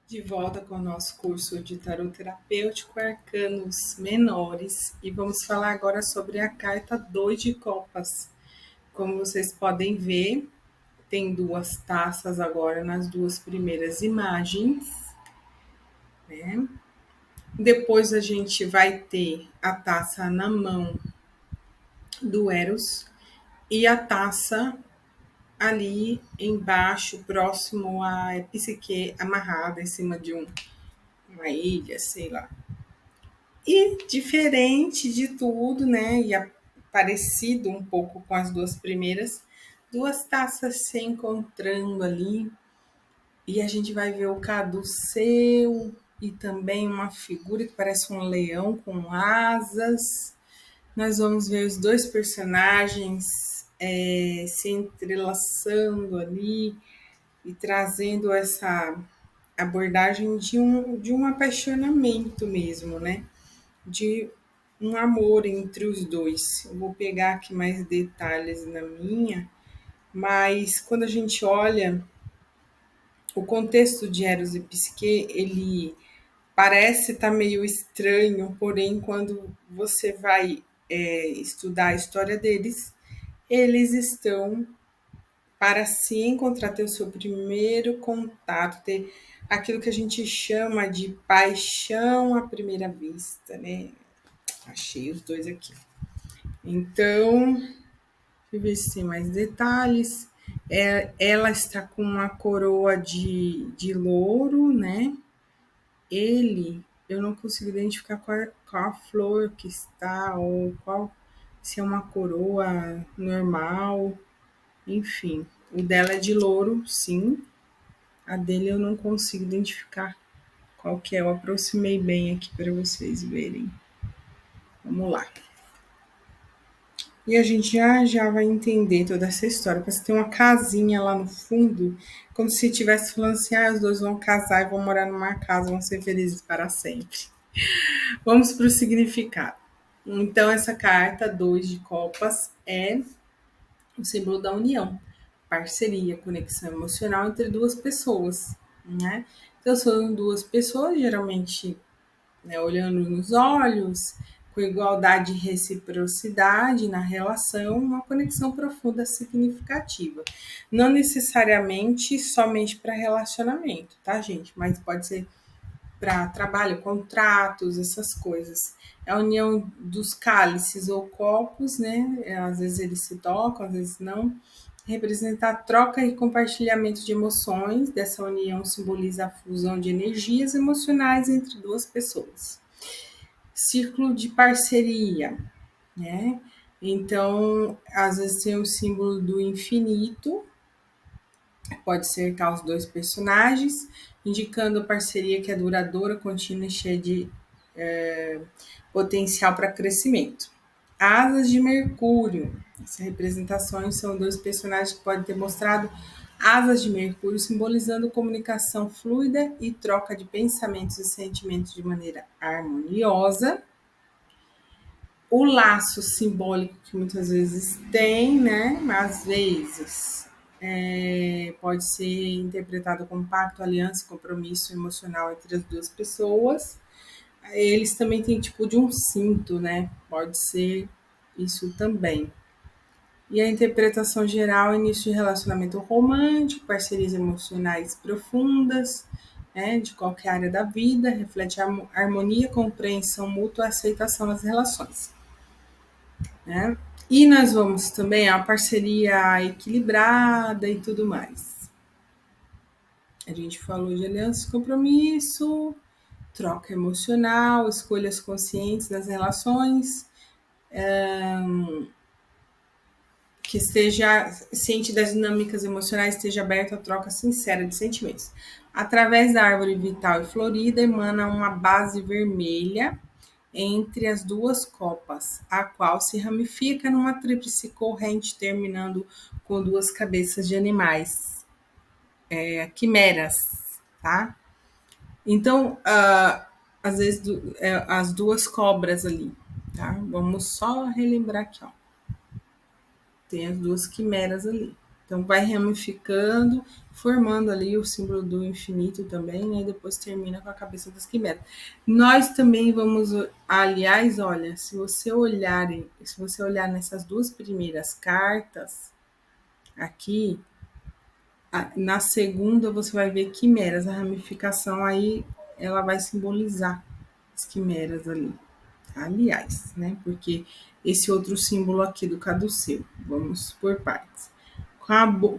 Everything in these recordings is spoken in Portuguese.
De volta com o nosso curso de tarot terapêutico Arcanos Menores e vamos falar agora sobre a carta 2 de copas. Como vocês podem ver, tem duas taças agora nas duas primeiras imagens, né? Depois a gente vai ter a taça na mão do Eros e a taça ali embaixo, próximo à psique, amarrada em cima de uma ilha, sei lá. E diferente de tudo, né? Parecido um pouco com as duas primeiras, duas taças se encontrando ali. E a gente vai ver o caduceu e também uma figura que parece um leão com asas. Nós vamos ver os dois personagens se entrelaçando ali e trazendo essa abordagem de um apaixonamento mesmo, né? De um amor entre os dois. Eu vou pegar aqui mais detalhes na minha, mas quando a gente olha o contexto de Eros e Psique, ele parece estar meio estranho, porém, quando você vai estudar a história deles, eles estão para se encontrar, ter o seu primeiro contato, ter aquilo que a gente chama de paixão à primeira vista, né? Achei os dois aqui. Então, deixa eu ver se tem mais detalhes. Ela está com uma coroa de louro, né? Ele, eu não consigo identificar qual a flor que está, ou se é uma coroa normal, enfim. O dela é de louro, sim. A dele eu não consigo identificar qual que é. Eu aproximei bem aqui para vocês verem. Vamos lá. E a gente já vai entender toda essa história. Parece que tem uma casinha lá no fundo, como se estivesse falando assim: os dois vão casar e vão morar numa casa, vão ser felizes para sempre. Vamos para o significado. Então, essa carta 2 de copas é o símbolo da união, parceria, conexão emocional entre duas pessoas, né? Então, são duas pessoas, geralmente, né, olhando nos olhos, com igualdade e reciprocidade na relação, uma conexão profunda significativa. Não necessariamente somente para relacionamento, tá, gente? Mas pode ser para trabalho, contratos, essas coisas. É a união dos cálices ou copos, né? Às vezes eles se tocam, às vezes não. Representa a troca e compartilhamento de emoções. Dessa união simboliza a fusão de energias emocionais entre duas pessoas. Círculo de parceria, né? Então, às vezes tem o símbolo do infinito, pode cercar os dois personagens, indicando a parceria que é duradoura, contínua e cheia de potencial para crescimento. Asas de Mercúrio. Essas representações são dois personagens que podem ter mostrado asas de Mercúrio, simbolizando comunicação fluida e troca de pensamentos e sentimentos de maneira harmoniosa. O laço simbólico que muitas vezes tem, né? Às vezes pode ser interpretado como pacto, aliança, compromisso emocional entre as duas pessoas. Eles também têm tipo de um cinto, né? Pode ser isso também. E a interpretação geral, início de relacionamento romântico, parcerias emocionais profundas, né, de qualquer área da vida, reflete a harmonia, compreensão mútua, aceitação nas relações. Né? E nós vamos também a parceria equilibrada e tudo mais. A gente falou de aliança e compromisso, troca emocional, escolhas conscientes nas relações, que esteja ciente das dinâmicas emocionais, esteja aberto à troca sincera de sentimentos. Através da árvore vital e florida, emana uma base vermelha entre as duas copas, a qual se ramifica numa tríplice corrente, terminando com duas cabeças de animais, quimeras, tá? Então, às vezes, as duas cobras ali, tá? Vamos só relembrar aqui, ó. Tem as duas quimeras ali. Então, vai ramificando, formando ali o símbolo do infinito também, né? E depois termina com a cabeça das quimeras. Nós também vamos, aliás, olha, se você olhar nessas duas primeiras cartas aqui, na segunda você vai ver quimeras, a ramificação aí ela vai simbolizar as quimeras ali. Aliás, né? Porque esse outro símbolo aqui do caduceu, vamos por partes.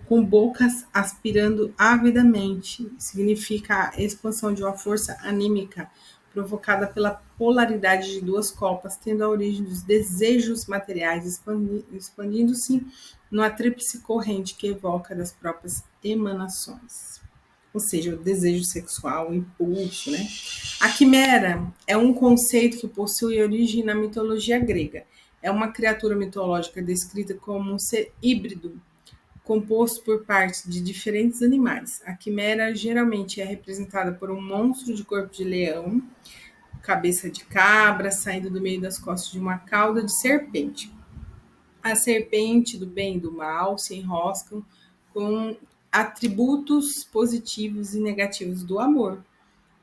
Com bocas aspirando avidamente, significa a expansão de uma força anímica provocada pela polaridade de duas copas, tendo a origem dos desejos materiais, expandindo-se numa tríplice corrente que evoca das próprias emanações. Ou seja, o desejo sexual, o impulso, né? A quimera é um conceito que possui origem na mitologia grega. É uma criatura mitológica descrita como um ser híbrido, composto por partes de diferentes animais. A quimera geralmente é representada por um monstro de corpo de leão, cabeça de cabra, saindo do meio das costas de uma cauda de serpente. A serpente do bem e do mal se enroscam com atributos positivos e negativos do amor,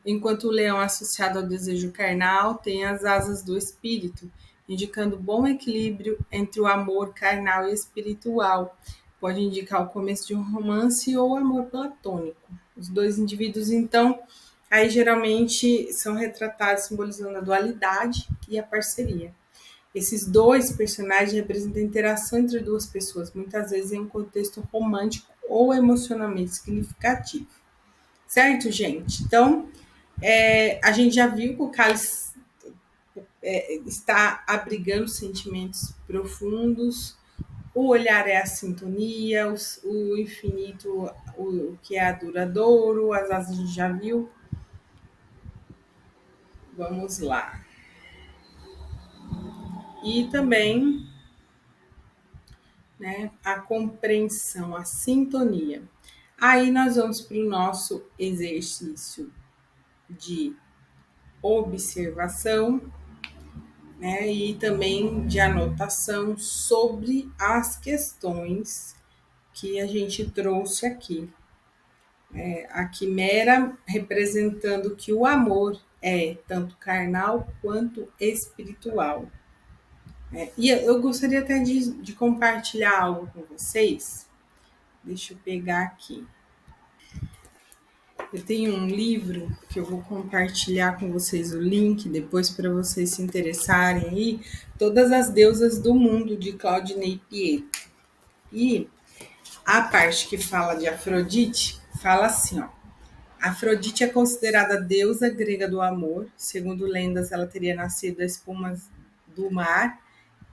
enquanto o leão associado ao desejo carnal tem as asas do espírito, indicando bom equilíbrio entre o amor carnal e espiritual. Pode indicar o começo de um romance ou amor platônico. Os dois indivíduos, então, aí geralmente são retratados simbolizando a dualidade e a parceria. Esses dois personagens representam a interação entre duas pessoas, muitas vezes em um contexto romântico ou emocionalmente significativo. Certo, gente? Então, a gente já viu que o cálice está abrigando sentimentos profundos, o olhar é a sintonia, o infinito, o que é duradouro, as asas a gente já viu. Vamos lá. E também, né, a compreensão, a sintonia. Aí nós vamos para o nosso exercício de observação, né, e também de anotação sobre as questões que a gente trouxe aqui. A quimera representando que o amor é tanto carnal quanto espiritual. E eu gostaria até de compartilhar algo com vocês. Deixa eu pegar aqui. Eu tenho um livro que eu vou compartilhar com vocês o link depois para vocês se interessarem aí. Todas as deusas do mundo de Claudinei Pietro. E a parte que fala de Afrodite fala assim, ó. Afrodite é considerada a deusa grega do amor. Segundo lendas, ela teria nascido das espumas do mar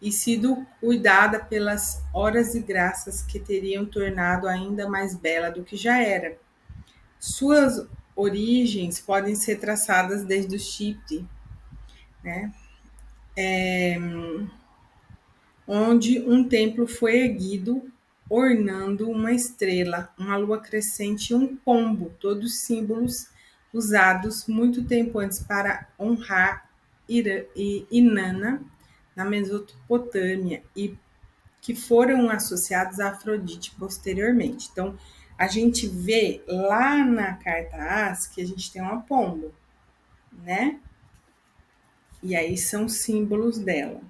e sido cuidada pelas horas e graças que teriam tornado ainda mais bela do que já era. Suas origens podem ser traçadas desde o Chipre, né? Onde um templo foi erguido ornando uma estrela, uma lua crescente e um pombo, todos símbolos usados muito tempo antes para honrar Inanna na Mesopotâmia e que foram associados a Afrodite posteriormente. Então, a gente vê lá na carta As que a gente tem uma pomba, né? E aí são símbolos dela.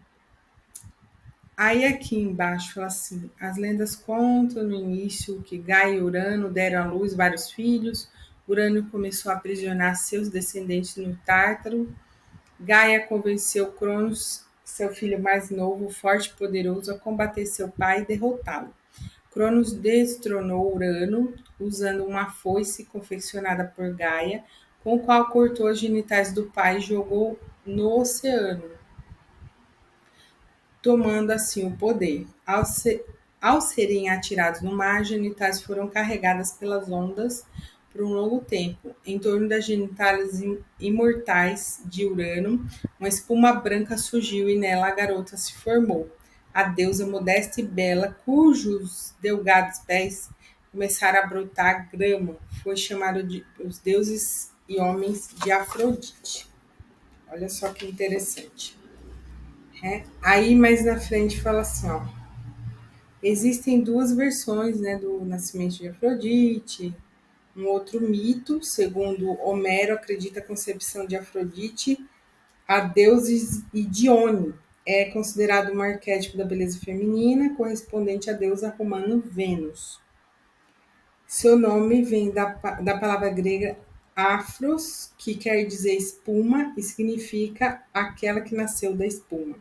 Aí aqui embaixo fala assim: as lendas contam no início que Gaia e Urano deram à luz vários filhos. Urano começou a aprisionar seus descendentes no Tártaro. Gaia convenceu Cronos, seu filho mais novo, forte e poderoso, a combater seu pai e derrotá-lo. Cronos destronou Urano usando uma foice confeccionada por Gaia, com o qual cortou as genitais do pai e jogou no oceano, tomando assim o poder. Ao serem atirados no mar, as genitais foram carregadas pelas ondas por um longo tempo. Em torno das genitais imortais de Urano, uma espuma branca surgiu e nela a garota se formou. A deusa modesta e bela, cujos delgados pés começaram a brotar grama, foi chamado de os deuses e homens de Afrodite. Olha só que interessante. Aí mais na frente fala assim, ó. Existem duas versões, né, do nascimento de Afrodite. Um outro mito, segundo Homero, acredita a concepção de Afrodite a deuses e Dione. É considerado um arquétipo da beleza feminina, correspondente à deusa romana Vênus. Seu nome vem da palavra grega afros, que quer dizer espuma e significa aquela que nasceu da espuma.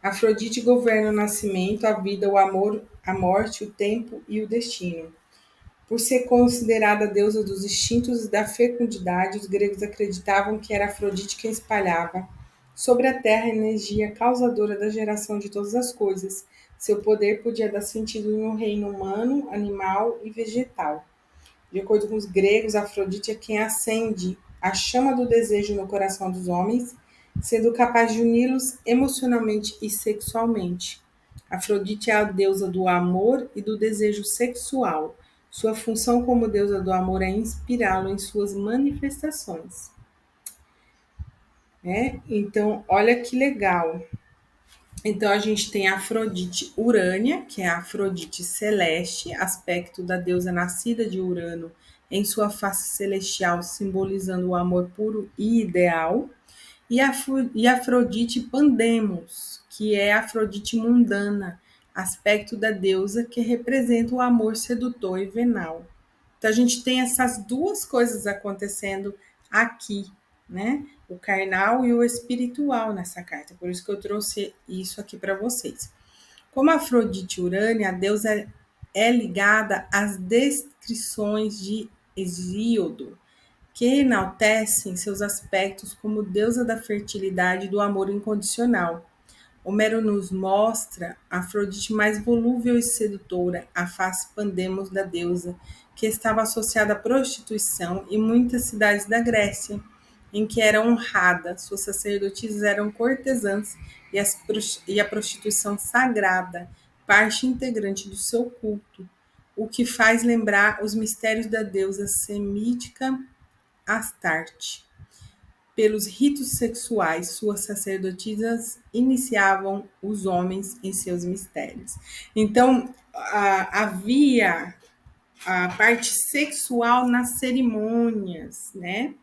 Afrodite governa o nascimento, a vida, o amor, a morte, o tempo e o destino. Por ser considerada a deusa dos instintos e da fecundidade, os gregos acreditavam que era Afrodite quem espalhava sobre a terra a energia causadora da geração de todas as coisas. Seu poder podia dar sentido no reino humano, animal e vegetal. De acordo com os gregos, Afrodite é quem acende a chama do desejo no coração dos homens, sendo capaz de uni-los emocionalmente e sexualmente. Afrodite é a deusa do amor e do desejo sexual. Sua função como deusa do amor é inspirá-lo em suas manifestações. Né? Então, olha que legal. Então, a gente tem a Afrodite Urânia, que é a Afrodite celeste, aspecto da deusa nascida de Urano em sua face celestial, simbolizando o amor puro e ideal. E Afrodite Pandemos, que é a Afrodite mundana, aspecto da deusa que representa o amor sedutor e venal. Então a gente tem essas duas coisas acontecendo aqui, né? O carnal e o espiritual nessa carta. Por isso que eu trouxe isso aqui para vocês. Como Afrodite Urânia, a deusa é ligada às descrições de Hesíodo, que enaltecem seus aspectos como deusa da fertilidade e do amor incondicional. Homero nos mostra a Afrodite mais volúvel e sedutora, a face pandemos da deusa, que estava associada à prostituição em muitas cidades da Grécia, em que era honrada, suas sacerdotisas eram cortesãs e a prostituição sagrada, parte integrante do seu culto, o que faz lembrar os mistérios da deusa semítica Astarte. Pelos ritos sexuais, suas sacerdotisas iniciavam os homens em seus mistérios. Então, havia a parte sexual nas cerimônias, né?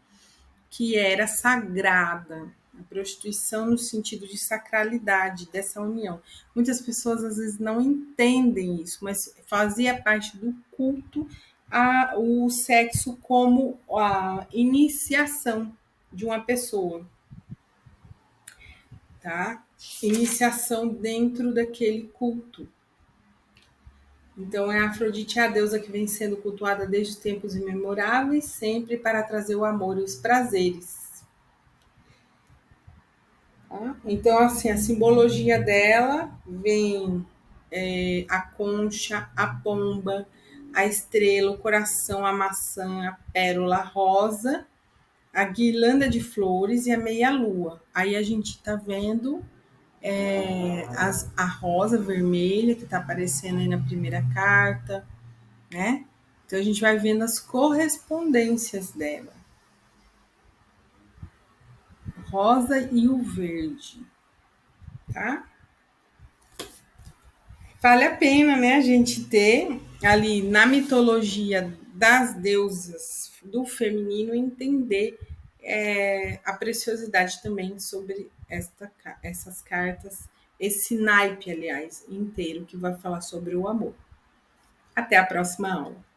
Que era sagrada. A prostituição no sentido de sacralidade dessa união. Muitas pessoas às vezes não entendem isso, mas fazia parte do culto o sexo como a iniciação de uma pessoa, tá? Iniciação dentro daquele culto. Então, a Afrodite é a deusa que vem sendo cultuada desde tempos imemoráveis, sempre para trazer o amor e os prazeres. Tá? Então, assim, a simbologia dela vem a concha, a pomba, a estrela, o coração, a maçã, a pérola, a rosa, a guirlanda de flores e a meia-lua. Aí a gente tá vendo a rosa vermelha que tá aparecendo aí na primeira carta, né? Então a gente vai vendo as correspondências dela. Rosa e o verde, tá? Vale a pena, né, a gente ter ali na mitologia das deusas do feminino entender a preciosidade também sobre essas cartas, esse naipe, aliás, inteiro que vai falar sobre o amor. Até a próxima aula.